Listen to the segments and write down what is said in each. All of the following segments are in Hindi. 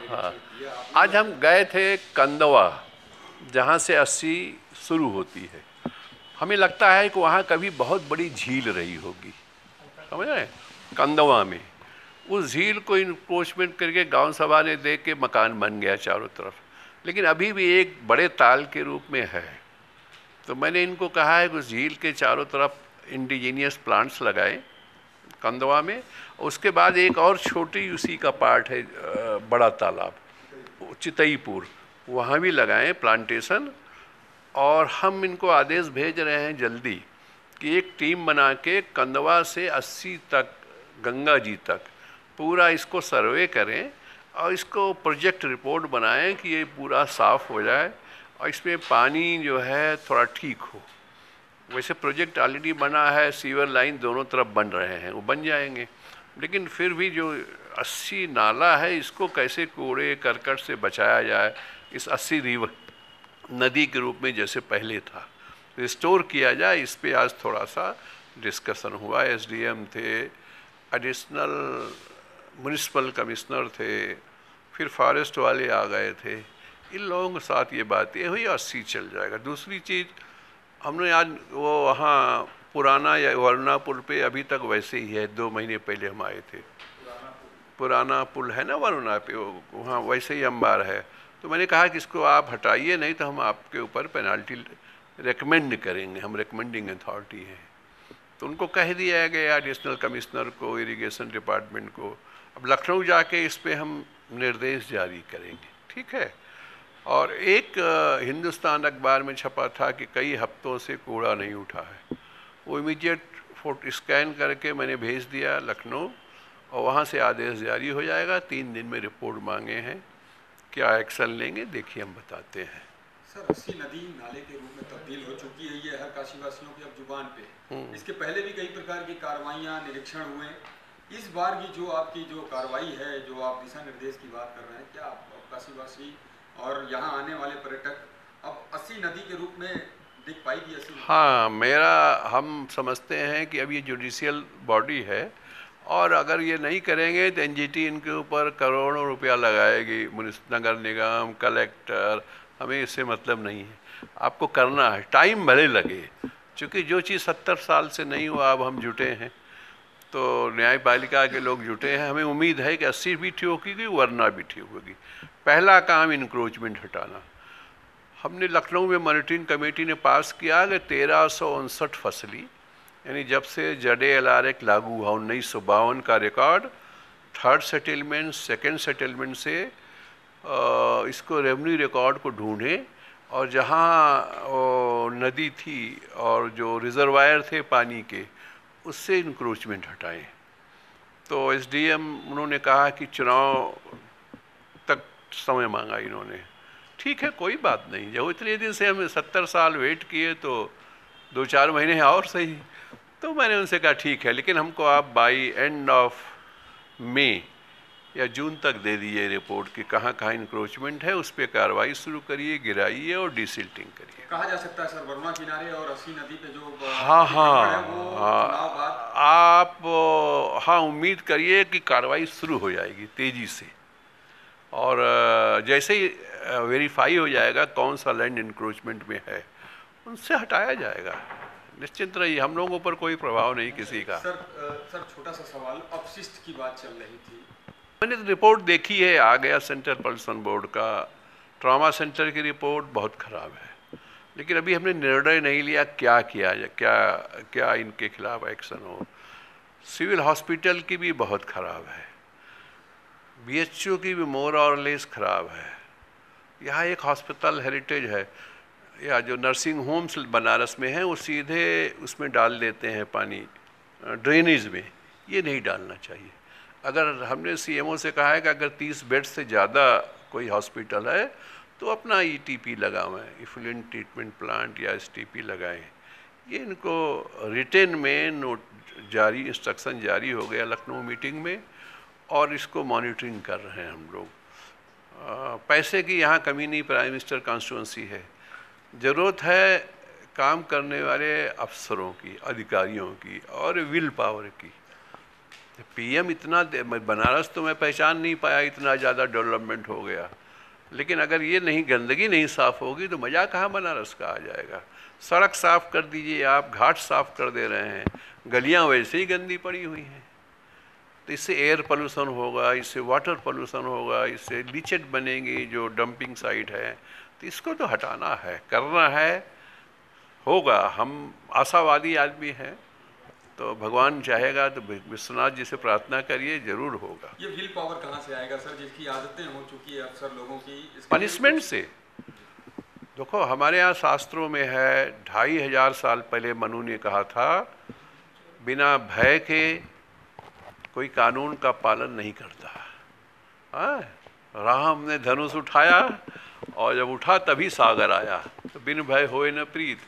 हाँ, निरीक्षण किया आज आपने? हम गए थे कंदवा, जहाँ से अस्सी शुरू होती है। हमें लगता है कि वहाँ कभी बहुत बड़ी झील रही होगी, समझ रहे हैं, कंदवा में। उस झील को इंक्रोचमेंट करके गांव सभा ने देख के मकान बन गया चारों तरफ, लेकिन अभी भी एक बड़े ताल के रूप में है। तो मैंने इनको कहा है कि उस झील के चारों तरफ इंडिजीनियस प्लांट्स लगाएं कंदवा में। उसके बाद एक और छोटी उसी का पार्ट है, बड़ा तालाब चितईपुर, वहाँ भी लगाएं प्लांटेशन। और हम इनको आदेश भेज रहे हैं जल्दी कि एक टीम बना के कंदवा से 80 तक, गंगा जी तक पूरा इसको सर्वे करें और इसको प्रोजेक्ट रिपोर्ट बनाएं कि ये पूरा साफ़ हो जाए और इसमें पानी जो है थोड़ा ठीक हो। वैसे प्रोजेक्ट ऑलरेडी बना है, सीवर लाइन दोनों तरफ बन रहे हैं, वो बन जाएंगे। लेकिन फिर भी जो 80 नाला है, इसको कैसे कूड़े करकट से बचाया जाए, इस 80 रिवर नदी के रूप में जैसे पहले था रिस्टोर किया जाए, इस पे आज थोड़ा सा डिस्कशन हुआ। एसडीएम थे, एडिशनल म्युनिसिपल कमिश्नर थे, फिर फॉरेस्ट वाले आ गए थे, इन लोगों के साथ ये बातें हुई, 80 चल जाएगा। दूसरी चीज़, हमने आज वो वहाँ पुराना या वरुणा पुल पे अभी तक वैसे ही है, 2 महीने पहले हम आए थे। पुराना पुल है ना वरुणा पे, वहाँ वैसे ही अंबार है। तो मैंने कहा कि इसको आप हटाइए, नहीं तो हम आपके ऊपर पेनाल्टी रेकमेंड करेंगे, हम रिकमेंडिंग अथॉरिटी हैं। तो उनको कह दिया गया एडिशनल कमिश्नर को, इरिगेशन डिपार्टमेंट को। अब लखनऊ जाके इस पे हम निर्देश जारी करेंगे, ठीक है। और एक हिंदुस्तान अखबार में छपा था कि कई हफ्तों से कूड़ा नहीं उठा है, वो इमीडिएट फोटो स्कैन करके मैंने भेज दिया लखनऊ, और वहाँ से आदेश जारी हो जाएगा। 3 दिन में रिपोर्ट मांगे हैं, क्या एक्शन लेंगे देखिए, हम बताते हैं। सर, अस्सी नदी नाले के रूप में तब्दील हो चुकी है, ये हर काशीवासियों की अब जुबान पे। इसके पहले भी कई प्रकार की कार्रवाइयाँ, निरीक्षण हुए। इस बार की जो आपकी जो कार्रवाई है, जो आप दिशा निर्देश की बात कर रहे हैं, क्या आप काशीवासी और यहाँ आने वाले पर्यटक अब अस्सी नदी के रूप में दिख पाएगी अस्सी नदी? हाँ, हम समझते हैं कि अब ये जुडिशियल बॉडी है, और अगर ये नहीं करेंगे तो एनजीटी इनके ऊपर करोड़ों रुपया लगाएगी, नगर निगम, कलेक्टर। हमें इससे मतलब नहीं है, आपको करना है, टाइम भले लगे, क्योंकि जो चीज़ 70 साल से नहीं हुआ, अब हम जुटे हैं, तो न्यायपालिका के लोग जुटे हैं। हमें उम्मीद है कि 80 भी ठीक होगी, वरना भी ठीक होगी। पहला काम इंक्रोचमेंट हटाना। हमने लखनऊ में मॉनिटरिंग कमेटी ने पास किया कि 1359 फसली, यानी जब से JDLR एक्ट लागू हुआ 1952 का record, third settlement, second settlement से इसको रेवेन्यू रिकॉर्ड को ढूंढें, और जहाँ नदी थी और जो रिजर्वायर थे पानी के, उससे इंक्रोचमेंट हटाएं। तो एसडीएम उन्होंने कहा कि चुनाव तक समय मांगा इन्होंने। ठीक है, कोई बात नहीं, जब इतने दिन से हम 70 साल वेट किए तो 2-4 महीने और सही। तो मैंने उनसे कहा ठीक है, लेकिन हमको आप बाई एंड ऑफ मई या जून तक दे दीजिए रिपोर्ट कि कहाँ कहाँ इंक्रोचमेंट है, उस पर कार्रवाई शुरू करिए, गिराइए और डिसिल्टिंग करिए। कहा जा सकता है सर, वरुणा किनारे और अस्सी नदी पे जो हाँ अतिक्रमण है, हाँ वो चुनाव हाँ, बाद? आप हाँ उम्मीद करिए कि कार्रवाई शुरू हो जाएगी तेज़ी से, और जैसे ही वेरीफाई हो जाएगा कौन सा लैंड इंक्रोचमेंट में है, उनसे हटाया जाएगा। निश्चिंत रहिए, हम लोगों पर कोई प्रभाव नहीं किसी का। सर छोटा सा सवाल, अपशिष्ट की बात चल रही थी। मैंने तो रिपोर्ट देखी है, आ गया सेंट्रल पर्सन बोर्ड का, ट्रॉमा सेंटर की रिपोर्ट बहुत ख़राब है, लेकिन अभी हमने निर्णय नहीं लिया क्या किया जाए, क्या क्या इनके खिलाफ एक्शन हो। सिविल हॉस्पिटल की भी बहुत ख़राब है, BHO की भी मोर और लेस ख़राब है। यहाँ एक हॉस्पिटल हेरिटेज है, या जो नर्सिंग होम्स बनारस में हैं, वो सीधे उसमें डाल देते हैं पानी, ड्रेनेज में। ये नहीं डालना चाहिए। अगर हमने CMO से कहा है कि अगर 30 बेड से ज़्यादा कोई हॉस्पिटल है तो अपना ETP लगावें, इफ्लुएंट ट्रीटमेंट प्लांट या STP लगाएं। ये इनको रिटेन में नोट जारी, इंस्ट्रक्शन जारी हो गया लखनऊ मीटिंग में, और इसको मॉनिटरिंग कर रहे हैं हम लोग। पैसे की यहाँ कमी नहीं, प्राइम मिनिस्टर कॉन्स्टिट्यूंसी है। ज़रूरत है काम करने वाले अफसरों की, अधिकारियों की, और विल पावर की। पीएम इतना बनारस तो मैं पहचान नहीं पाया, इतना ज़्यादा डेवलपमेंट हो गया, लेकिन अगर ये नहीं, गंदगी नहीं साफ़ होगी तो मज़ा कहाँ बनारस का आ जाएगा। सड़क साफ़ कर दीजिए आप, घाट साफ़ कर दे रहे हैं, गलियाँ वैसे ही गंदी पड़ी हुई हैं, तो इससे एयर पोल्यूशन होगा, इससे वाटर पोल्यूशन होगा, इससे लीचेट बनेंगी जो डंपिंग साइट है, तो इसको तो हटाना है, करना है, होगा। हम आशावादी आदमी हैं, तो भगवान चाहेगा तो विश्वनाथ जी से प्रार्थना करिए, जरूर होगा। ये विल पावर कहाँ से आएगा सर, जिसकी आदतें हो चुकी है अक्सर लोगों की? पनिशमेंट से। देखो हमारे यहाँ शास्त्रों में है, 2500 साल पहले मनु ने कहा था, बिना भय के कोई कानून का पालन नहीं करता। हाँ, राम ने धनुष उठाया और जब उठा तभी सागर आया, तो बिन भय होए न प्रीत।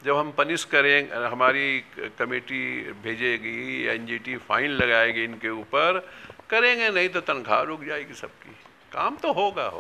जब हम पनिश करें, हमारी कमेटी भेजेगी, एनजीटी फाइन लगाएगी इनके ऊपर, करेंगे नहीं तो तनख्वाह रुक जाएगी सबकी, काम तो होगा।